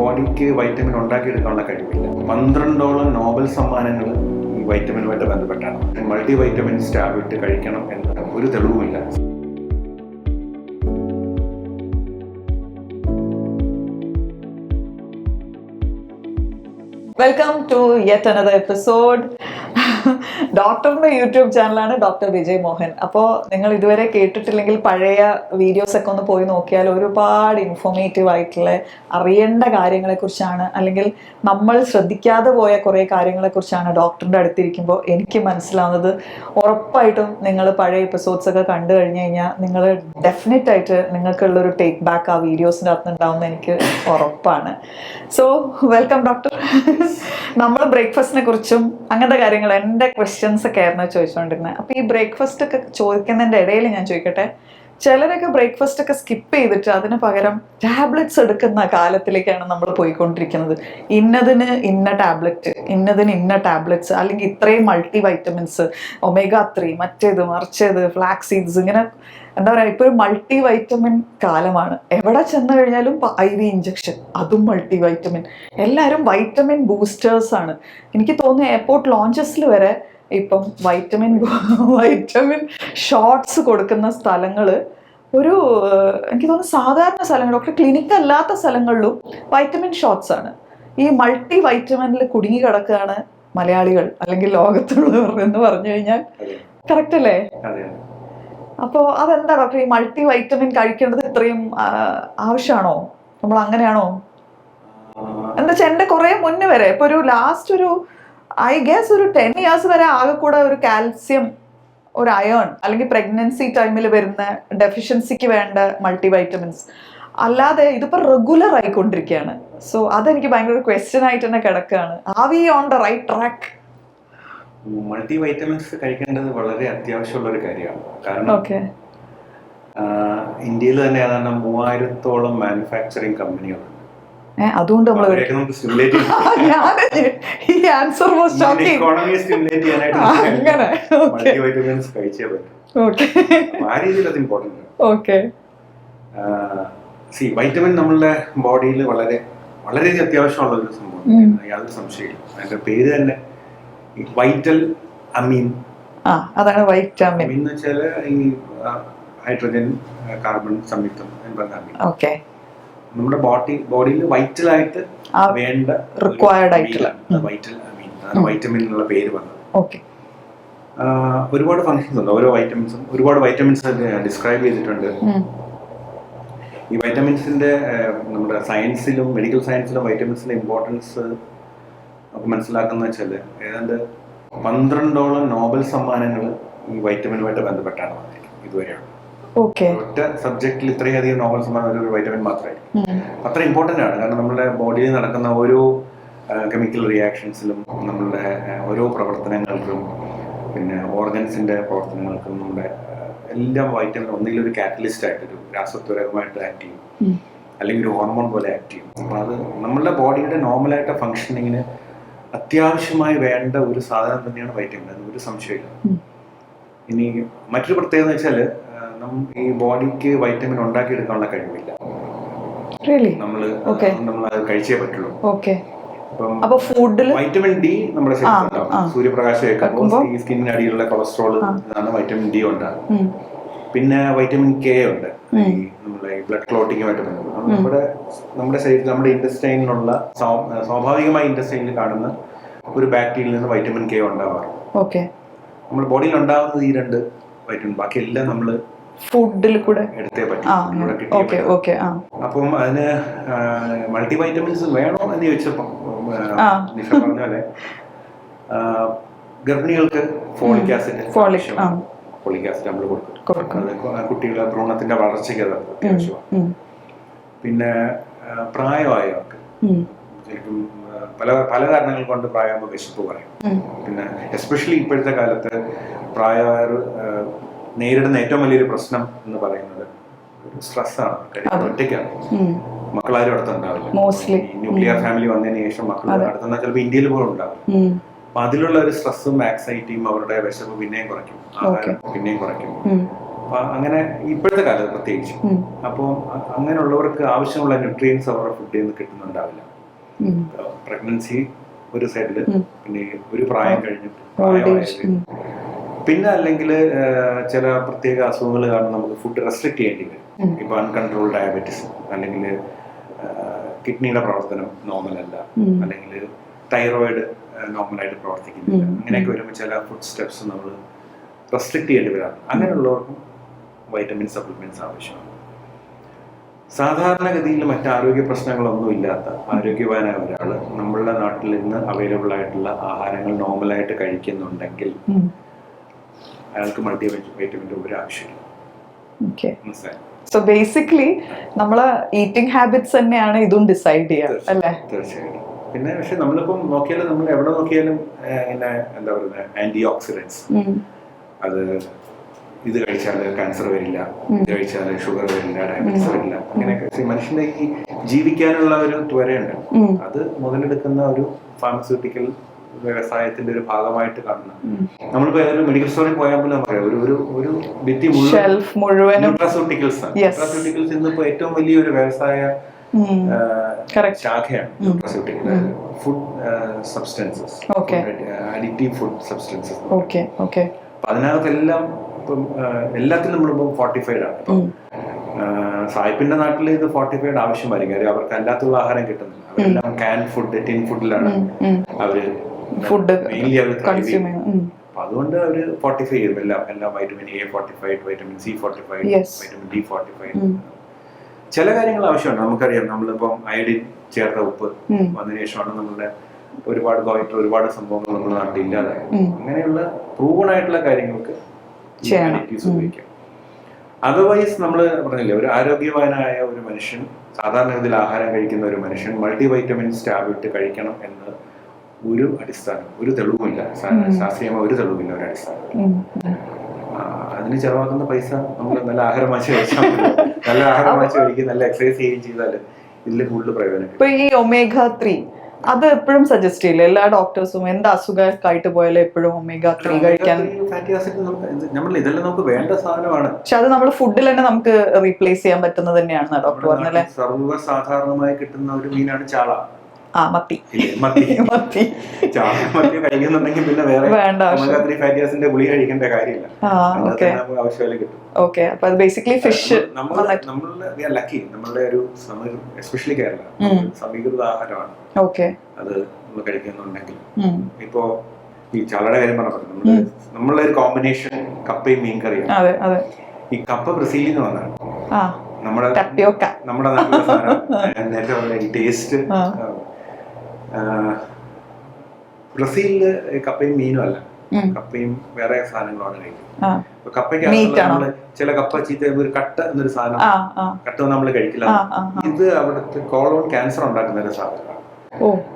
ബോഡിക്ക് വൈറ്റമിൻ ഉണ്ടാക്കിയെടുക്കാനുള്ള കഴിവില്ല. 12ഓളം നോബൽ സമ്മാനങ്ങൾ ഈ വൈറ്റമിനുമായിട്ട് ബന്ധപ്പെട്ടാണ്. മൾട്ടി വൈറ്റമിൻസ് ടാബ്ലറ്റ് കഴിക്കണം എന്ന ഒരു തെളിവുമില്ല. Welcome to yet another episode. ഡോക്ടറിന്റെ യൂട്യൂബ് ചാനലാണ് ഡോക്ടർ വിജയ് മോഹൻ. അപ്പോൾ നിങ്ങൾ ഇതുവരെ കേട്ടിട്ടില്ലെങ്കിൽ പഴയ വീഡിയോസ് ഒക്കെ ഒന്ന് പോയി നോക്കിയാൽ ഒരുപാട് ഇൻഫോർമേറ്റീവ് ആയിട്ടുള്ള അറിയേണ്ട കാര്യങ്ങളെക്കുറിച്ചാണ്, അല്ലെങ്കിൽ നമ്മൾ ശ്രദ്ധിക്കാതെ പോയ കുറേ കാര്യങ്ങളെക്കുറിച്ചാണ് ഡോക്ടറിൻ്റെ അടുത്തിരിക്കുമ്പോൾ എനിക്ക് മനസ്സിലാവുന്നത്. ഉറപ്പായിട്ടും നിങ്ങൾ പഴയ എപ്പിസോഡ്സ് ഒക്കെ കണ്ടു കഴിഞ്ഞു കഴിഞ്ഞാൽ നിങ്ങൾ ഡെഫിനറ്റ് ആയിട്ട് നിങ്ങൾക്കുള്ളൊരു ടേക്ക് ബാക്ക് ആ വീഡിയോസിൻ്റെ അകത്ത് ഉണ്ടാവുമെന്ന് എനിക്ക് ഉറപ്പാണ്. So welcome doctor. നമ്മൾ ബ്രേക്ക്ഫാസ്റ്റിനെ കുറിച്ചും അങ്ങനത്തെ കാര്യങ്ങൾ എൻ്റെ ക്വസ്റ്റ്യൻസ് ഒക്കെ ആയിരുന്നു ചോദിച്ചുകൊണ്ടിരുന്നത്. അപ്പോൾ ഈ ബ്രേക്ക്ഫാസ്റ്റ് ഒക്കെ ചോദിക്കുന്നതിൻ്റെ ഇടയിൽ ഞാൻ ചോദിക്കട്ടെ, ചിലരൊക്കെ ബ്രേക്ക്ഫാസ്റ്റ് ഒക്കെ സ്കിപ്പ് ചെയ്തിട്ട് അതിന് പകരം ടാബ്ലറ്റ്സ് എടുക്കുന്ന കാലത്തിലേക്കാണ് നമ്മൾ പോയിക്കൊണ്ടിരിക്കുന്നത്. ഇന്നതിന് ഇന്ന ടാബ്ലറ്റ്, ഇന്നതിന് ഇന്ന ടാബ്ലറ്റ്സ്, അല്ലെങ്കിൽ ഇത്രയും മൾട്ടി വൈറ്റമിൻസ്, omega-3, മറ്റേത് മറിച്ചേത്, ഫ്ലാക്സ് സീഡ്സ്, ഇങ്ങനെ എന്താ പറയുക, ഇപ്പോൾ ഒരു മൾട്ടി വൈറ്റമിൻ കാലമാണ്. എവിടെ ചെന്ന് കഴിഞ്ഞാലും IV ഇഞ്ചക്ഷൻ, അതും മൾട്ടി വൈറ്റമിൻ. എല്ലാവരും വൈറ്റമിൻ ബൂസ്റ്റേഴ്സ് ആണ്. എനിക്ക് തോന്നുന്നു എയർപോർട്ട് ലോഞ്ചസിൽ വരെ ഇപ്പം വൈറ്റമിൻ ഷോട്ട്സ് കൊടുക്കുന്ന സ്ഥലങ്ങൾ ഒരു എനിക്ക് തോന്നുന്നു സാധാരണ സ്ഥലങ്ങൾ, ഡോക്ടർ ക്ലിനിക്ക് അല്ലാത്ത സ്ഥലങ്ങളിലും വൈറ്റമിൻ ഷോട്ട്സ് ആണ്. ഈ മൾട്ടി വൈറ്റമിനിൽ കുടുങ്ങി കിടക്കുകയാണ് മലയാളികൾ അല്ലെങ്കിൽ ലോകത്തുള്ളവർ എന്ന് പറഞ്ഞു കഴിഞ്ഞാൽ കറക്റ്റ് അല്ലേ? അപ്പോൾ അതെന്താ ഡോക്ടർ, ഈ മൾട്ടി വൈറ്റമിൻ കഴിക്കേണ്ടത് ഇത്രയും ആവശ്യമാണോ? നമ്മൾ അങ്ങനെയാണോ? എന്താ വെച്ചാൽ എൻ്റെ കുറേ മുന്നേ വരെ ഇപ്പോൾ ഒരു ലാസ്റ്റ് ഒരു ഐ ഗെസ് ഒരു 10 years വരെ ആകെ കൂടെ ഒരു കാൽസ്യം, ഒരു അയേൺ, അല്ലെങ്കിൽ പ്രഗ്നൻസി ടൈമിൽ വരുന്ന ഡെഫിഷ്യൻസിക്ക് വേണ്ട മൾട്ടി വൈറ്റമിൻസ്, അല്ലാതെ ഇതിപ്പോൾ റെഗുലർ ആയിക്കൊണ്ടിരിക്കുകയാണ്. സോ അതെനിക്ക് ഭയങ്കര ക്വസ്റ്റ്യൻ ആയിട്ട് തന്നെ കിടക്കുകയാണ്. Are we on the right track? Multivitamins കഴിക്കേണ്ടത് വളരെ അത്യാവശ്യമുള്ള ഒരു കാര്യമാണ്. കാരണം ഇന്ത്യയിൽ തന്നെ ഏതാണ്ട് 3000-ഓളം മാനുഫാക്ചറിങ് കമ്പനികളുണ്ട്. അതുകൊണ്ട് വൈറ്റമിൻ നമ്മളുടെ ബോഡിയിൽ വളരെ വളരെയധികം അത്യാവശ്യമുള്ള ഒരു സംഭവം, യാതൊരു സംശയമില്ല. അതിന്റെ പേര് തന്നെ വൈറ്റൽ അമീൻ. അതാണ് വൈറ്റമിൻ എന്ന് വെച്ചാൽ ഈ ഹൈഡ്രജൻ കാർബൺ സംയുക്തം എന്ന് പറഞ്ഞ നമ്മുടെ ബോഡിയിൽ വൈറ്റലായിട്ട് വേണ്ട റിക്വയർഡ് ആയിട്ടുള്ള വൈറ്റൽ അമീൻ, വൈറ്റമിൻ എന്നുള്ള പേര് വന്നത്. ഒരുപാട് ഫങ്ഷൻസ് ഉണ്ട് ഓരോ വൈറ്റമിൻസും. ഒരുപാട് വൈറ്റമിൻസ് ഡിസ്ക്രൈബ് ചെയ്തിട്ടുണ്ട്. ഈ വൈറ്റമിൻസിന്റെ നമ്മുടെ സയൻസിലും മെഡിക്കൽ സയൻസിലും വൈറ്റമിൻസിന്റെ ഇമ്പോർട്ടൻസ് നമുക്ക് മനസ്സിലാക്കുന്ന വെച്ചാൽ ഏതാണ്ട് 12ഓളം നോബൽ സമ്മാനങ്ങൾ ഈ വൈറ്റമിനുമായിട്ട് ബന്ധപ്പെട്ടാണ് ഇതുവരെയാണ്. ഒറ്റ സബ്ജക്റ്റിൽ ഇത്രയധികം നോബൽ സമ്മാനം ഒരു വൈറ്റമിൻ മാത്രമായിരിക്കും. അത്ര ഇമ്പോർട്ടൻ്റ് ആണ്. കാരണം നമ്മുടെ ബോഡിയിൽ നടക്കുന്ന ഓരോ കെമിക്കൽ റിയാക്ഷൻസിലും, നമ്മളുടെ ഓരോ പ്രവർത്തനങ്ങൾക്കും, പിന്നെ ഓർഗൻസിന്റെ പ്രവർത്തനങ്ങൾക്കും നമ്മുടെ എല്ലാ വൈറ്റമിനും ഒന്നുകിൽ ഒരു കാറ്റലിസ്റ്റ് ആയിട്ട്, ഒരു രാസത്വരകമായിട്ട് ആക്ട് ചെയ്യും, അല്ലെങ്കിൽ ഒരു ഹോർമോൺ പോലെ ആക്ട് ചെയ്യും. അപ്പോൾ അത് നമ്മളുടെ ബോഡിയുടെ നോർമലായിട്ട് ഫങ്ഷനിങ്ങിന് അത്യാവശ്യമായി വേണ്ട ഒരു സാധനം തന്നെയാണ് വൈറ്റമിൻ. അത് ഒരു സംശയമില്ല. ഇനി മറ്റൊരു പ്രത്യേകത എന്ന് വെച്ചാൽ ഈ ബോഡിക്ക് വൈറ്റമിൻ ഉണ്ടാക്കിയെടുക്കാനുള്ള കഴിവില്ല. നമ്മൾ അത് കഴിച്ചേ പറ്റുള്ളൂ. വൈറ്റമിൻ ഡി നമ്മുടെ ശരീരത്തിലുണ്ടാവും. സൂര്യപ്രകാശം ഏൽക്കുമ്പോൾ ഈ സ്കിന്നിന് അടിയിലുള്ള കൊളസ്ട്രോൾ ഇതാണ് വൈറ്റമിൻ ഡി ഉണ്ടാകും. പിന്നെ വൈറ്റമിൻ കെ ഉണ്ട്, ഈ നമ്മുടെ ബ്ലഡ് ക്ലോട്ടിങ്ങുമായിട്ട് ബന്ധപ്പെട്ട് നമ്മുടെ ശരീരത്തിൽ, നമ്മുടെ ഇൻഡസ്റ്റൈനിലുള്ള സ്വാഭാവികമായി ഇൻഡസ്റ്റൈനിൽ കാണുന്ന ഒരു ബാക്ടീരിയയിൽ നിന്ന് വൈറ്റമിൻ കെ ഉണ്ടാവാറുണ്ട്. നമ്മുടെ ബോഡിയിൽ ഉണ്ടാവുന്നത് ഈ 2 വൈറ്റമിൻ, ബാക്കി എല്ലാം നമ്മൾ ഫുഡിൽ കൂടെ എടുത്തേ പറ്റും. അപ്പം അതിന് മൾട്ടി വൈറ്റമിൻസ് വേണോ എന്ന് ചോദിച്ചപ്പോ നിഷ പറഞ്ഞ പോലെ ഗർഭിണികൾക്ക് ഫോളിക് ആസിഡ് നമ്മൾ കൊടുക്കും. കുട്ടികളുടെ ഭ്രൂണത്തിന്റെ വളർച്ചയ്ക്ക് അത് അത്യാവശ്യമാണ്. പിന്നെ പ്രായമായവർക്ക് ശരിക്കും പല കാരണങ്ങൾ കൊണ്ട് പ്രായമാകുമ്പോൾ വിശപ്പ് പറയും. പിന്നെ എസ്പെഷ്യലി ഇപ്പോഴത്തെ കാലത്ത് പ്രായമായവർ നേരിടുന്ന ഏറ്റവും വലിയൊരു പ്രശ്നം എന്ന് പറയുന്നത് സ്ട്രെസ്സാണ്. ഒറ്റയ്ക്കാണ്, മക്കളാരും അടുത്തുണ്ടാവില്ല. ന്യൂക്ലിയർ ഫാമിലി വന്നതിന് ശേഷം മക്കൾ അടുത്തുന്ന ചിലപ്പോൾ ഇന്ത്യയിൽ പോലും ഉണ്ടാവില്ല. അപ്പൊ അതിലുള്ള ഒരു സ്ട്രെസ്സും ആക്സൈറ്റിയും അവരുടെ വിശപ്പ് പിന്നെയും കുറയ്ക്കും, ആഹാരം പിന്നെയും കുറയ്ക്കും. അപ്പൊ അങ്ങനെ ഇപ്പോഴത്തെ കാലത്ത് പ്രത്യേകിച്ച് അപ്പോൾ അങ്ങനെയുള്ളവർക്ക് ആവശ്യമുള്ള ന്യൂട്രിയൻസ് അവരുടെ ഫുഡിൽ നിന്ന് കിട്ടുന്നുണ്ടാവില്ല. പ്രഗ്നൻസി ഒരു സൈഡില്, പിന്നെ ഒരു പ്രായം കഴിഞ്ഞിട്ട് പിന്നെ അല്ലെങ്കിൽ ചില പ്രത്യേക അസുഖങ്ങൾ കാരണം നമുക്ക് ഫുഡ് റെസ്ട്രിക്ട് ചെയ്യേണ്ടി വരും. ഇപ്പൊ അൺകൺട്രോൾ ഡയബറ്റിസ്, അല്ലെങ്കിൽ കിഡ്നിയുടെ പ്രവർത്തനം നോർമൽ അല്ല, അല്ലെങ്കിൽ തൈറോയിഡ് നോർമലായിട്ട് പ്രവർത്തിക്കുന്നില്ല. അങ്ങനെയൊക്കെ വരുമ്പോൾ ചില ഫുഡ് സ്റ്റെപ്സ് നമ്മൾ റെസ്ട്രിക്ട് ചെയ്യേണ്ടി വരാം. അങ്ങനെയുള്ളവർക്കും വൈറ്റമിൻ സപ്ലിമെന്റ്സ് ആവശ്യമാണ്. സാധാരണഗതിയിൽ മറ്റ് ആരോഗ്യ പ്രശ്നങ്ങളൊന്നും ഇല്ലാത്ത ആരോഗ്യവാനായ ഒരാൾ നമ്മളുടെ നാട്ടിൽ നിന്ന് അവൈലബിൾ ആയിട്ടുള്ള ആഹാരങ്ങൾ നോർമലായിട്ട് കഴിക്കുന്നുണ്ടെങ്കിൽ അയാൾക്ക് മൾട്ടി വൈറ്റമിൻ്റെ ഒരു ആവശ്യമില്ല. സോ ബേസിക്കലി നമ്മളെ ഈറ്റിംഗ് ഹാബിറ്റ്സ് തന്നെയാണ് ഇതും ഡിസൈഡ് ചെയ്യുക അല്ലേ? തീർച്ചയായിട്ടും. പിന്നെ പക്ഷെ നമ്മളിപ്പം നോക്കിയാലും നമ്മൾ എവിടെ നോക്കിയാലും ഇങ്ങനെ എന്താ പറയുക, ആന്റി ഓക്സിഡൻസ്, അത് ഇത് കഴിച്ചാൽ ക്യാൻസർ വരില്ല, ഇത് കഴിച്ചാൽ ഷുഗർ വരില്ല, ഡയബറ്റീസ് വരില്ല, അങ്ങനെയൊക്കെ മനുഷ്യന്റെ ഈ ജീവിക്കാനുള്ള ഒരു ത്വരയുണ്ട്. അത് മുതലെടുക്കുന്ന ഒരു ഫാർമസ്യൂട്ടിക്കൽ വ്യവസായത്തിന്റെ ഒരു ഭാഗമായിട്ട് കാണുന്ന, നമ്മളിപ്പോ ഏതൊരു മെഡിക്കൽ സ്റ്റോറിൽ പോയാൽ പോലും പറയാം ഒരു ഭിത്തി മുഴുവൻ ന്യൂട്രാസ്യൂട്ടിക്കൽസ് ആണ്. ന്യൂട്രാസ്യൂട്ടിക്കൽസ് ഇന്നിപ്പോ ഏറ്റവും വലിയൊരു വ്യവസായ ശാഖയാണ് nutraceutical. Food substances, additive food substances. അതിനകത്തെല്ലാം ഇപ്പം എല്ലാത്തിലും നമ്മളിപ്പം ഫോർട്ടിഫൈഡ് ആണ്. ഇപ്പം സായിപ്പിന്റെ നാട്ടിൽ ഇത് ഫോർട്ടിഫൈഡ് ആവശ്യമായിരിക്കും. കാര്യം അവർക്ക് അല്ലാത്തുള്ള ആഹാരം കിട്ടുന്നില്ല. അവരെല്ലാം ക്യാൻ ഫുഡ്, ടിൻ ഫുഡിലാണ് അവര് ഫുഡ് അപ്പൊ അതുകൊണ്ട് അവര് ഫോർട്ടിഫൈ ചെയ്യും എല്ലാം vitamin A fortified, vitamin C fortified, vitamin D fortified. ചില കാര്യങ്ങൾ ആവശ്യമാണ്. നമുക്കറിയാം, നമ്മളിപ്പം അയഡിൻ ചേർത്ത ഉപ്പ് വന്നതിന് ശേഷമാണ് നമ്മളുടെ ഒരുപാട് ഗോയിറ്റർ, ഒരുപാട് സംഭവങ്ങൾ നമ്മുടെ നാട്ടിൽ ഇല്ലാതായി. അങ്ങനെയുള്ള പ്രൂവൺ ആയിട്ടുള്ള കാര്യങ്ങൾക്ക് ഉപയോഗിക്കാം. അതർവൈസ് നമ്മൾ പറഞ്ഞില്ലേ, ഒരു ആരോഗ്യവാനായ ഒരു മനുഷ്യൻ, സാധാരണഗതിയിൽ ആഹാരം കഴിക്കുന്ന ഒരു മനുഷ്യൻ മൾട്ടി വൈറ്റമിൻസ് ടാബ്ലറ്റ് കഴിക്കണം എന്ന് ഒരു അടിസ്ഥാനം, ഒരു തെളിവുമില്ല, ശാസ്ത്രീയമായ ഒരു തെളിവില്ല ഒരു അടിസ്ഥാനം. അതിന് ചെലവാക്കുന്ന പൈസ നമ്മൾ നല്ല ആഹാരം വാങ്ങിച്ച് കഴിച്ചാൽ, നല്ല ആഹാരം വാങ്ങിച്ച് കഴിക്കുക, നല്ല എക്സസൈസ് ചെയ്യുകയും ചെയ്താൽ ഇതിൽ കൂടുതൽ പ്രയോജനം. ഇപ്പൊ ഈ ഒമേഗ 3 അത് എപ്പോഴും സജസ്റ്റ് ചെയ്യില്ല എല്ലാ ഡോക്ടേഴ്സും? എന്ത് അസുഖമായിട്ട് പോയാലും എപ്പോഴും ഒമേഗ 3 കഴിക്കാൻ? ഇതെല്ലാം നമുക്ക് വേണ്ട സാധനമാണ്. പക്ഷെ അത് നമ്മൾ ഫുഡിൽ തന്നെ നമുക്ക് റീപ്ലേസ് ചെയ്യാൻ പറ്റുന്നത് തന്നെയാണ് ഡോക്ടർ പറഞ്ഞല്ലേ? സർവ്വസാധാരണമായി കിട്ടുന്ന ഒരു മീനാണ് ചാള. മത്തി കഴിക്കുന്നുണ്ടെങ്കിൽ പിന്നെ വേറെ ഫാറ്റി ആസിഡിന്റെ ഗുളിക കഴിക്കേണ്ട കാര്യമില്ല. ആവശ്യമായി കിട്ടും. ഓക്കെ, അപ്പൊ അത് ബേസിക്കലി ഫിഷ്. നമ്മളുടെ ലക്കി, നമ്മളുടെ ഒരു എസ്പെഷ്യലി കേരള സമീകൃത ആഹാരമാണ്. ഓക്കെ, അത് നമ്മൾ കഴിക്കുന്നുണ്ടെങ്കിൽ ഇപ്പോ ഈ ചാളയുടെ കാര്യം പറഞ്ഞു, നമ്മളുടെ ഒരു കോമ്പിനേഷൻ കപ്പയും മീൻ കറിയും. ഈ കപ്പ ബ്രസീലിൽ നിന്ന് വന്നതാണ്. നമ്മുടെ നാട്ടിലെ സാധനം. നേരത്തെ പറഞ്ഞ ഈ ടേസ്റ്റ് ബ്രസീലില് കപ്പയും മീനും അല്ല, കപ്പയും വേറെ സാധനങ്ങളാണ് കഴിക്കുന്നത്. കപ്പയ്ക്ക് ചില കപ്പ ചീത്ത ഒരു കട്ട എന്നൊരു സാധനം, കട്ട നമ്മൾ കഴിക്കില്ല. ഇത് അവിടുത്തെ കോളോൺ ക്യാൻസർ ഉണ്ടാക്കുന്ന ഒരു സാധനമാണ്.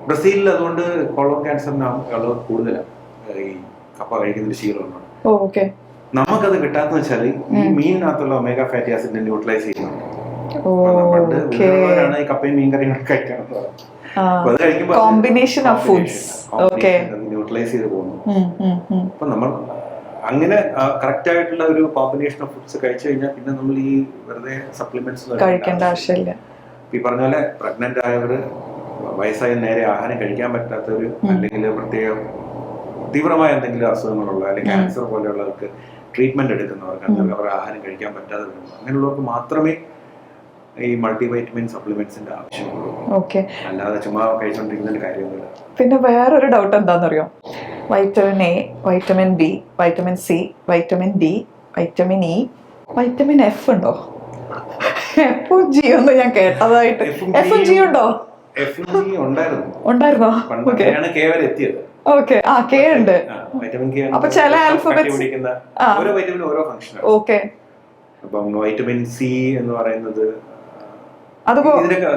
ബ്രസീലിൽ അതുകൊണ്ട് കോളോൺ ക്യാൻസറിന് അളവ് കൂടുതലാണ് ഈ കപ്പ കഴിക്കുന്ന ശീലമുണ്ട്. നമുക്കത് കിട്ടാന്ന് വെച്ചാൽ ഈ മീനിനകത്തുള്ള ഒമേഗ ഫാറ്റി ആസിഡിനെ ന്യൂട്രലൈസ് ചെയ്യുന്നുണ്ട്. ഈ കപ്പയും മീൻ കറിയും കഴിക്കണം. കോമ്പിനേഷൻ ഓഫ് ഫുഡ്സ് ന്യൂട്രലൈസ് ചെയ്ത് പോകുന്നു. അപ്പൊ നമ്മൾ അങ്ങനെ കറക്റ്റ് ആയിട്ടുള്ള ഒരു കോമ്പിനേഷൻ ഓഫ് ഫുഡ്സ് കഴിച്ചു കഴിഞ്ഞാൽ പിന്നെ നമ്മൾ ഈ വെറുതെ സപ്ലിമെന്റ്സ് കഴിക്കേണ്ട ആവശ്യമില്ല. ഈ പറഞ്ഞ പോലെ പ്രഗ്നന്റ് ആയവര്, വയസ്സായി നേരെ ആഹാരം കഴിക്കാൻ പറ്റാത്തവര്, അല്ലെങ്കിൽ പ്രത്യേകം തീവ്രമായ എന്തെങ്കിലും അസുഖങ്ങളുള്ള, അല്ലെങ്കിൽ ക്യാൻസർ പോലെയുള്ളവർക്ക് ട്രീറ്റ്മെന്റ് എടുക്കുന്നവർക്ക്, അവർ ആഹാരം കഴിക്കാൻ പറ്റാതെ വരുമ്പോൾ അങ്ങനെയുള്ളവർക്ക് മാത്രമേ ഈ മൾട്ടി വൈറ്റമിൻ സപ്ലിമെന്റ്സിന്റെ ആവശ്യമുള്ളൂ. അല്ലാതെ ചുമ്മാ കഴിച്ചോണ്ടിരിക്കുന്ന കാര്യമൊന്നുമില്ല. പിന്നെ വേറൊരു ഡൗട്ട് എന്താണെന്നറിയോ? Vitamin A, vitamin B, vitamin C, vitamin D, vitamin E, vitamin F ഉണ്ടോ? എഫും ജി ഒന്നും ഞാൻ കേട്ടതായിട്ട്. എഫും ജി ഉണ്ടോ? ഉണ്ടായിരുന്നോ? ഓക്കെ, കെ ഉണ്ട്. അപ്പൊ ചില ആൽഫബറ്റ്സ് ഓരോ വൈറ്റമിനും ഓരോ ഫംഗ്ഷൻ. ഓക്കെ, അപ്പം വൈറ്റമിൻ സി എന്ന് പറയുന്നത് ഇതിനൊക്കെ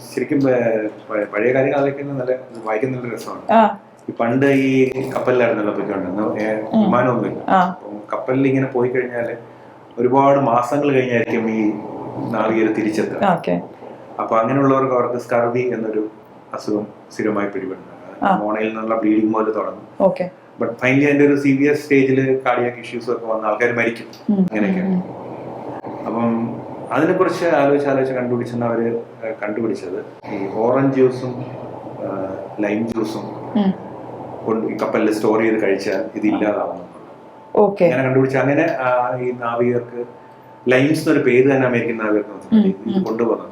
ശരിക്കും പഴയ കാര്യങ്ങൾ അതൊക്കെ നല്ല വായിക്കുന്ന നല്ല രസമാണ്. ഈ പണ്ട് ഈ കപ്പലിലായിരുന്നല്ലോ പൊയ്ക്കൊണ്ടിരുന്നത്, വിമാനമൊന്നുമില്ല. അപ്പം കപ്പലിൽ ഇങ്ങനെ പോയി കഴിഞ്ഞാല് ഒരുപാട് മാസങ്ങൾ കഴിഞ്ഞായിരിക്കും ഈ നാവികര് തിരിച്ചെത്തുക. അപ്പൊ അങ്ങനെയുള്ളവർക്ക് അവർക്ക് സ്കർവി എന്നൊരു അസുഖം സ്ഥിരമായി പിടിപെടുന്നത്. മോണയിൽ നിന്നുള്ള ബ്ലീഡിങ് പോലെ തുടങ്ങും. ബട്ട് ഫൈനലി അതിന്റെ ഒരു സീരിയസ് സ്റ്റേജിൽ കാർഡിയാക് ഇഷ്യൂസ് ഒക്കെ വന്ന ആൾക്കാർ മരിക്കും, അങ്ങനെയൊക്കെയാണ്. അപ്പം അതിനെക്കുറിച്ച് ആലോചിച്ച് കണ്ടുപിടിച്ചെന്ന് അവര് കണ്ടുപിടിച്ചത് ഈ ഓറഞ്ച് ജ്യൂസും ലൈം ജ്യൂസും കൊണ്ട് ഈ കപ്പലിൽ സ്റ്റോർ ചെയ്ത് കഴിച്ചാൽ ഇത് ഇല്ലാതാവുന്നു. അങ്ങനെ കണ്ടുപിടിച്ച അങ്ങനെ ഈ നാവികർക്ക് ലൈംസ് എന്നൊരു പേര് തന്നെ അമേരിക്കൻ നാവികർക്ക് ഇത് കൊണ്ടുപോകുന്നത്.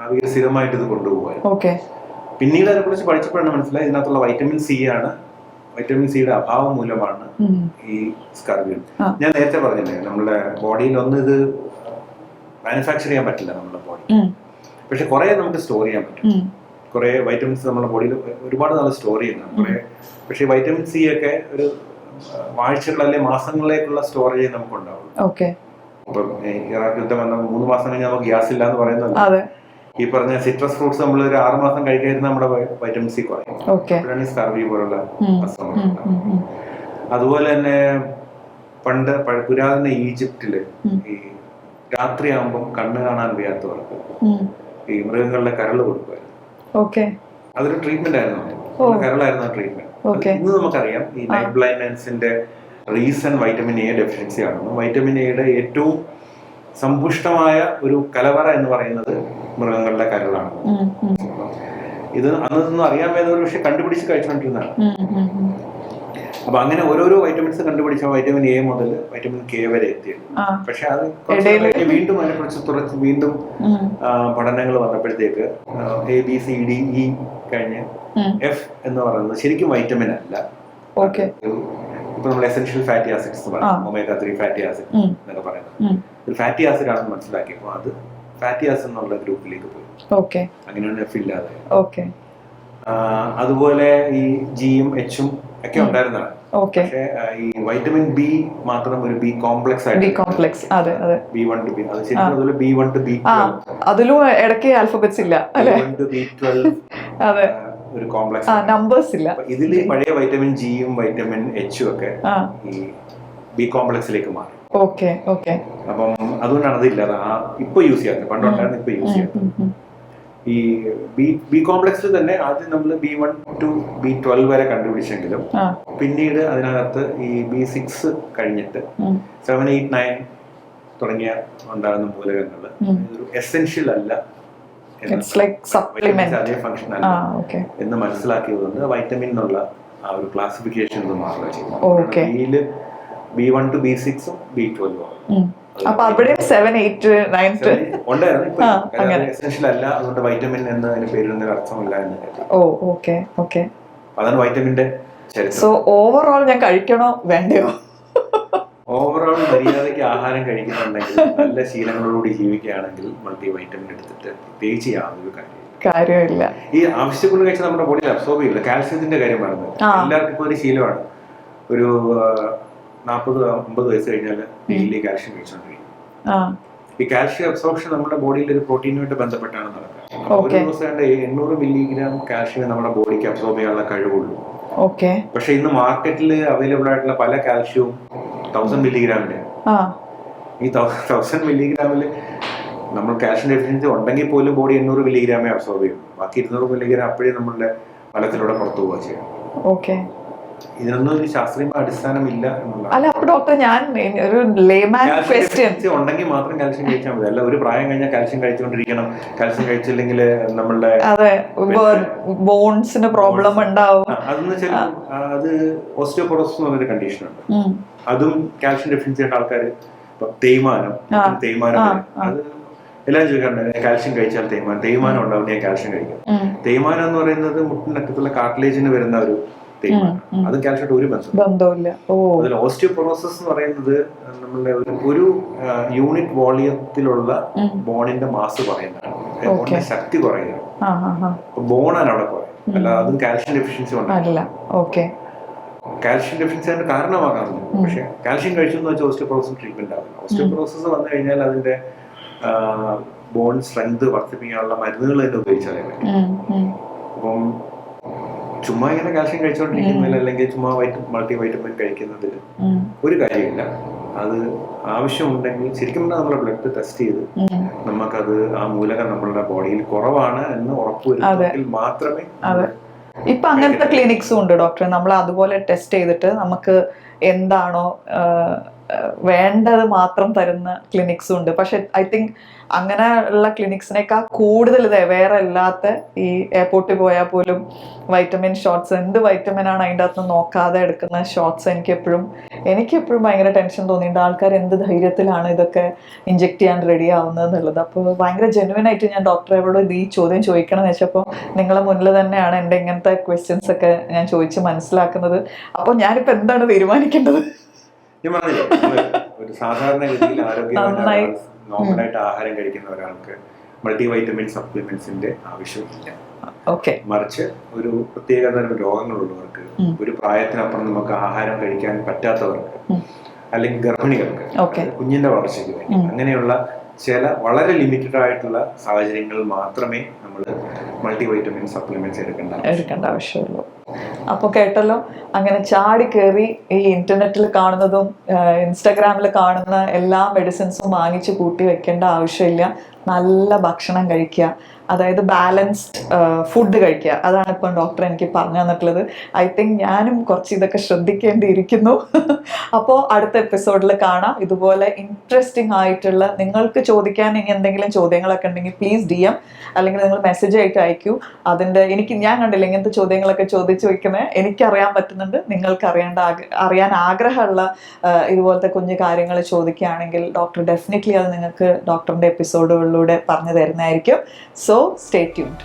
നാവികർ സ്ഥിരമായിട്ട് ഇത് കൊണ്ടുപോകുമായിരുന്നു. പിന്നീട് അതിനെ കുറിച്ച് പഠിച്ചപ്പോഴാണ് മനസ്സിലായി ഇതിനകത്തുള്ള വൈറ്റമിൻ സി ആണ്, വൈറ്റമിൻ സിയുടെ അഭാവം മൂലമാണ് ഈ സ്കർവി. ഞാൻ നേരത്തെ പറഞ്ഞില്ലേ നമ്മുടെ ബോഡിയിൽ ഒന്നും ഇത് മാനുഫാക്ചർ ചെയ്യാൻ പറ്റില്ല നമ്മുടെ ബോഡി, പക്ഷെ കുറെ നമുക്ക് സ്റ്റോർ ചെയ്യാൻ പറ്റും. കുറെ വൈറ്റമിൻസ് നമ്മുടെ ബോഡിയിൽ ഒരുപാട് നാൾ സ്റ്റോർ ചെയ്യുന്നതാണ് കുറെ. പക്ഷെ വൈറ്റമിൻ സി ഒക്കെ ഒരു ആഴ്ചകൾ അല്ലെങ്കിൽ മാസങ്ങളിലേക്കുള്ള സ്റ്റോറേജ് നമുക്ക് ഉണ്ടാവും. ഇപ്പം ഇറാഖ് യുദ്ധം വന്ന 3 മാസം കഴിഞ്ഞാൽ നമുക്ക് ഗ്യാസ് ഇല്ല എന്ന് പറയുന്നത് ഈ പറഞ്ഞ സിട്രസ് ഫ്രൂട്ട്സ് നമ്മൾ ഒരു 6 മാസം കഴിക്കാതിരുന്ന നമ്മുടെ വൈറ്റമിൻ സി കുറയും. അപ്പോഴാണ് ഈ സ്കർവി പോലുള്ള അസുഖങ്ങൾ. അതുപോലെ തന്നെ പണ്ട് പുരാതന ഈജിപ്തില് ഈ രാത്രിയാകുമ്പോൾ കണ്ണ് കാണാൻ വയ്യാത്തവർക്ക് ഈ മൃഗങ്ങളുടെ കരള് കൊടുക്കുമായിരുന്നു. അതൊരു ട്രീറ്റ്മെന്റ് ആയിരുന്നു, കരളായിരുന്നു ആ ട്രീറ്റ്മെന്റ്. ഇന്ന് നമുക്കറിയാം ഈ നൈറ്റ് ബ്ലൈൻഡ്നെസിന്റെ റീസൺ വൈറ്റമിൻ എ ഡെഫിഷ്യൻസി ആണെന്നും വൈറ്റമിൻ എയുടെ ഏറ്റവും സമ്പുഷ്ടമായ ഒരു കലവറ എന്ന് പറയുന്നത് മൃഗങ്ങളുടെ കരളാണ്. ഇത് അന്നൊന്നും അറിയാൻ വേണ്ടവർ പക്ഷെ കണ്ടുപിടിച്ച് കഴിച്ചുകൊണ്ടിരുന്നതാണ്. അപ്പൊ അങ്ങനെ ഓരോരോ വൈറ്റമിൻസ് കണ്ടുപിടിച്ച വൈറ്റമിൻ എ മുതൽ വൈറ്റമിൻ കെ വരെ എത്തിയത്. പക്ഷെ അത് വീണ്ടും അതിനെക്കുറിച്ച് തുറച്ച് വീണ്ടും പഠനങ്ങൾ വന്നപ്പോഴത്തേക്ക് ABCDE കഴിഞ്ഞ് F എന്ന് പറയുന്നത് ശരിക്കും വൈറ്റമിൻ അല്ല. ഇപ്പൊ നമ്മൾ എസെൻഷ്യൽ ഫാറ്റി ആസിഡ്സ് എന്ന് പറയും, ഒമേഗ 3 ഫാറ്റി ആസിഡ് എന്നൊക്കെ പറയുന്നത് ഒരു ഫാറ്റി ആസിഡ് ആണെന്ന് മനസ്സിലാക്കിയപ്പോൾ അത് ഫാറ്റി ആസിഡ് എന്നുള്ള ഗ്രൂപ്പിലേക്ക് പോയി. അങ്ങനെയാണ് F ഇല്ലാതെ. അതുപോലെ ഈ Gയും Hഉം ഒക്കെ ഉണ്ടായിരുന്നതാണ്. പക്ഷേ ഈ വൈറ്റമിൻ ബി മാത്രം ഒരു ബി കോംപ്ലക്സ് ആയിട്ട് B1 to B, അത് ശരിക്കും അതുപോലെ B1 to B12 അതിലും ഇടയ്ക്ക് ആൽഫബറ്റ്സ് ഇല്ല, B1 to B12 ഒരു കോംപ്ലക്സ് നമ്പേഴ്സ് ഇല്ല. ഇതിൽ പഴയ വൈറ്റമിൻ ജിയും വൈറ്റമിൻ എച്ചും ഒക്കെ ഈ ബി കോംപ്ലക്സിലേക്ക് മാറി. അപ്പം അതുകൊണ്ടാണ് അതില്ലാതെ ഇപ്പൊ യൂസ് ചെയ്യാത്തത്, പണ്ടുണ്ടായിരുന്നു ഇപ്പൊ യൂസ് ചെയ്യാത്തത്. ഈ ബി കോംപ്ലക്സിൽ തന്നെ ആദ്യം നമ്മൾ B1 to B12 വരെ കണ്ടുപിടിച്ചെങ്കിലും പിന്നീട് അതിനകത്ത് ഈ B6 കഴിഞ്ഞിട്ട് 7, 8, 9 തുടങ്ങിയ ഉണ്ടാകുന്ന മൂലകങ്ങള് ഒരു എസെൻഷ്യൽ അല്ല, അതേ ഫംഗ്ഷൻ അല്ല എന്ന് മനസ്സിലാക്കിയതുകൊണ്ട് വൈറ്റമിൻ എന്നുള്ള ആ ഒരു ക്ലാസിഫിക്കേഷൻ മാറുക ചെയ്യും. B1 to B6 B12 അപ്പൊ അവിടെയും 7, 8, 9 ഉണ്ടായിരുന്നു. എസെൻഷ്യൽ അല്ല, അതുകൊണ്ട് വൈറ്റമിൻ എന്ന് അതിന് പേരിടുന്ന അർത്ഥമില്ല എന്ന്. അതാണ് വൈറ്റമിന്റെ ചരിത്രം. സോ ഓവറോൾ ഞാൻ കഴിക്കണോ വേണ്ടയോ? ഓവറോൾ മര്യാദയ്ക്ക് ആഹാരം കഴിക്കുന്നുണ്ടെങ്കിൽ നല്ല ശീലങ്ങളോടുകൂടി ജീവിക്കുകയാണെങ്കിൽ മൾട്ടി വൈറ്റമിൻ എടുത്തിട്ട് പ്രത്യേകിച്ച് യാതൊരു കാര്യമില്ല. ഈ ആവശ്യത്തിന് കഴിച്ചാൽ നമ്മുടെ ബോഡിയിൽ അബ്സോർബ് ചെയ്യില്ല. കാൽസ്യത്തിന്റെ കാര്യം പറയുന്നത് എല്ലാവർക്കും ഇപ്പോൾ ഒരു ശീലമാണ്. ഒരു 40-50 വയസ്സ് കഴിഞ്ഞാൽ ഡെയിലി കാൽഷ്യം കഴിച്ചുകൊണ്ടിരിക്കും. ഈ കാൽഷ്യം അബ്സോർപ്ഷൻ നമ്മുടെ ബോഡിയിൽ ഒരു പ്രോട്ടീനുമായിട്ട് ബന്ധപ്പെട്ടാണ് നടക്കുക. ഒരു ദിവസം 800 മില്ലിഗ്രാം കാൽഷ്യം നമ്മുടെ ബോഡിക്ക് അബ്സോർബ് ചെയ്യാനുള്ള കഴിവുള്ളൂ. പക്ഷെ ഇന്ന് മാർക്കറ്റിൽ അവൈലബിൾ ആയിട്ടുള്ള പല കാൽഷ്യവും 1000 മില്ലിഗ്രാമിന്റെ. ഈ 1000 മില്ലിഗ്രാമില് നമ്മൾ കാൽഷ്യം ഡെഫിഷ്യൻസി ഉണ്ടെങ്കിൽ പോലും ബോഡി 800 മില്ലിഗ്രാമേ അബ്സോർബ് ചെയ്യും. ബാക്കി 200 മില്ലിഗ്രാം അപ്പോഴേ നമ്മളുടെ ഫലത്തിലൂടെ പുറത്തു പോവുക ചെയ്യും. ഇതിനൊന്നും ഒരു ശാസ്ത്രീയമായ അടിസ്ഥാനമില്ല എന്നുള്ളതാണ്. അല്ല, അപ്പൊ ഡോക്ടർ ഞാൻ ഒരു ലേമാൻ ക്വസ്റ്റ്യൻ, ഉണ്ടെങ്കിൽ മാത്രം കാൽഷ്യം കഴിച്ചാൽ മതി. അല്ല ഒരു പ്രായം കഴിഞ്ഞാൽ കാൽഷ്യം കഴിച്ചുകൊണ്ടിരിക്കണം. കാൽഷ്യം കഴിച്ചില്ലെങ്കിൽ നമ്മളുടെ ബോൺസിന് പ്രോബ്ലം ഉണ്ടാവും. അതെന്ന് വെച്ചാൽ അത് ഓസ്റ്റിയോപൊറോസിസ് എന്ന് പറഞ്ഞൊരു കണ്ടീഷനുണ്ട്. അതും കാൽഷ്യം ഡെഫിഷ്യൻസി ആയിട്ട് ആൾക്കാർ തേയ്മാനം അത് എല്ലാം ചോദിക്കാറുണ്ട്. കാൽഷ്യം കഴിച്ചാൽ തേയ്മാനം ഉണ്ടാവും, ഞാൻ കാൽഷ്യം കഴിക്കും. തേയ്മാനം എന്ന് പറയുന്നത് മുട്ടിനറ്റത്തുള്ള കാർട്ടിലേജിന് വരുന്ന ഒരു തേയ്മാനം. അത് കാൽഷ്യമായിട്ട് ഒരു ബന്ധമില്ല. അതിൽ ഓസ്റ്റിയോപൊറോസിസ് എന്ന് പറയുന്നത് നമ്മളുടെ ഒരു യൂണിറ്റ് വോളിയത്തിലുള്ള ബോണിന്റെ മാസ് പറയുന്നതാണ്. ബോണിന്റെ ശക്തി കുറയുകയാണ്. ബോണാണ് അവിടെ കുറയും, അല്ല അതും കാൽഷ്യം ഡെഫിഷ്യൻസി ഉണ്ടല്ല. കാൽഷ്യം ഡെഫിഷ്യൻസി അതിന്റെ കാരണമാകാറുണ്ട്. പക്ഷെ കാൽഷ്യം കഴിച്ചു എന്ന് വെച്ചാൽ ഓസ്റ്റിയോപൊറോസിസ് ട്രീറ്റ്മെന്റ് ആവില്ല. ഓസ്റ്റിയോപൊറോസിസ് വന്നു കഴിഞ്ഞാൽ അതിന്റെ ബോൺ സ്ട്രെങ്ത് വർദ്ധിപ്പിക്കാനുള്ള മരുന്നുകൾ തന്നെ ഉപയോഗിച്ചാലേ പറ്റും. അപ്പം ചുമ്മാ ഇങ്ങനെ കാൽഷ്യം കഴിച്ചുകൊണ്ടിരിക്കുന്നതിൽ അല്ലെങ്കിൽ ചുമ്മാ മൾട്ടി വൈറ്റമിൻ കഴിക്കുന്നതിൽ ഒരു കാര്യമില്ല. അത് ആവശ്യമുണ്ടെങ്കിൽ ശരിക്കും നമ്മളെ ബ്ലഡ് ടെസ്റ്റ് ചെയ്ത് നമുക്കത് ആ മൂലകം നമ്മളുടെ ബോഡിയിൽ കുറവാണ് എന്ന് ഉറപ്പുവരുത്തുമെങ്കിൽ മാത്രമേ ഇപ്പൊ അങ്ങനത്തെ ക്ലിനിക്സും ഉണ്ട് ഡോക്ടറെ, നമ്മൾ അതുപോലെ ടെസ്റ്റ് ചെയ്തിട്ട് നമുക്ക് എന്താണോ വേണ്ടത് മാത്രം തരുന്ന ക്ലിനിക്സും ഉണ്ട്. പക്ഷെ ഐ തിങ്ക് അങ്ങനെ ഉള്ള ക്ലിനിക്സിനേക്കാൾ കൂടുതൽ വേറെ അല്ലാത്ത ഈ എയർപോർട്ടിൽ പോയാൽ പോലും വൈറ്റമിൻ ഷോട്ട്സ്, എന്ത് വൈറ്റമിൻ ആണ് അതിൻ്റെ അകത്ത് നോക്കാതെ എടുക്കുന്ന ഷോട്ട്സ് എനിക്ക് എപ്പോഴും ഭയങ്കര ടെൻഷൻ തോന്നിയിട്ടുണ്ട്. ആൾക്കാർ എന്ത് ധൈര്യത്തിലാണ് ഇതൊക്കെ ഇഞ്ചെക്ട് ചെയ്യാൻ റെഡി ആവുന്നത് എന്നുള്ളത്. അപ്പോൾ ഭയങ്കര ജെന്യുവൻ ആയിട്ട് ഞാൻ ഡോക്ടറോട് ഈ ചോദ്യം ചോദിക്കണം എന്ന് വെച്ചപ്പോൾ നിങ്ങളെ മുന്നിൽ തന്നെയാണ് എൻ്റെ ഇങ്ങനത്തെ ക്വസ്റ്റ്യൻസ് ഒക്കെ ഞാൻ ചോദിച്ച് മനസ്സിലാക്കുന്നത്. അപ്പോൾ ഞാനിപ്പോൾ എന്താണ് തീരുമാനിക്കേണ്ടത്? ഞാൻ പറഞ്ഞില്ലേ, ഒരു സാധാരണഗതിയിൽ ആരോഗ്യമായി നോർമലായിട്ട് ആഹാരം കഴിക്കുന്ന ഒരാൾക്ക് മൾട്ടി വൈറ്റമിൻ സപ്ലിമെന്റ്സിന്റെ ആവശ്യമില്ല. മറിച്ച് ഒരു പ്രത്യേകതരം രോഗങ്ങളുള്ളവർക്ക്, ഒരു പ്രായത്തിനപ്പുറം നമുക്ക് ആഹാരം കഴിക്കാൻ പറ്റാത്തവർക്ക്, അല്ലെങ്കിൽ ഗർഭിണികൾക്ക്, കുഞ്ഞിന്റെ വളർച്ചയ്ക്ക് വേണ്ടി, അങ്ങനെയുള്ള ചില വളരെ ലിമിറ്റഡ് ആയിട്ടുള്ള സാഹചര്യങ്ങളിൽ മാത്രമേ നമ്മൾ മൾട്ടി വൈറ്റമിൻ സപ്ലിമെന്റ്സ് എടുക്കേണ്ട ആവശ്യമുള്ളൂ. അപ്പോൾ കേട്ടല്ലോ, അങ്ങനെ ചാടി കയറി ഈ ഇന്റർനെറ്റിൽ കാണുന്നതും ഇൻസ്റ്റാഗ്രാമിൽ കാണുന്ന എല്ലാ മെഡിസിൻസും വാങ്ങിച്ച് കൂട്ടി വെക്കേണ്ട ആവശ്യമില്ല. നല്ല ഭക്ഷണം കഴിക്കുക, അതായത് ബാലൻസ്ഡ് ഫുഡ് കഴിക്കുക. അതാണ് ഇപ്പം ഡോക്ടർ എനിക്ക് പറഞ്ഞു തന്നിട്ടുള്ളത്. ഐ തിങ്ക് ഞാനും കുറച്ച് ഇതൊക്കെ ശ്രദ്ധിക്കേണ്ടിയിരിക്കുന്നു. അപ്പോൾ അടുത്ത എപ്പിസോഡിൽ കാണാം. ഇതുപോലെ ഇൻട്രസ്റ്റിംഗ് ആയിട്ടുള്ള, നിങ്ങൾക്ക് ചോദിക്കാൻ ഇനി എന്തെങ്കിലും ചോദ്യങ്ങളൊക്കെ ഉണ്ടെങ്കിൽ പ്ലീസ് DM അല്ലെങ്കിൽ നിങ്ങൾ മെസ്സേജ് ആയിട്ട് അയക്കൂ. അതിൻ്റെ ഞാൻ കണ്ടില്ല ഇങ്ങനത്തെ ചോദ്യങ്ങളൊക്കെ ചോദിച്ചു വയ്ക്കുന്നത്, എനിക്കറിയാൻ പറ്റുന്നുണ്ട്. നിങ്ങൾക്ക് അറിയാൻ ആഗ്രഹമുള്ള ഇതുപോലത്തെ കുഞ്ഞു കാര്യങ്ങൾ ചോദിക്കുകയാണെങ്കിൽ ഡോക്ടർ ഡെഫിനറ്റ്ലി അത് നിങ്ങൾക്ക് ഡോക്ടറിൻ്റെ എപ്പിസോഡുകളിലൂടെ പറഞ്ഞു തരുന്നതായിരിക്കും. So stay tuned.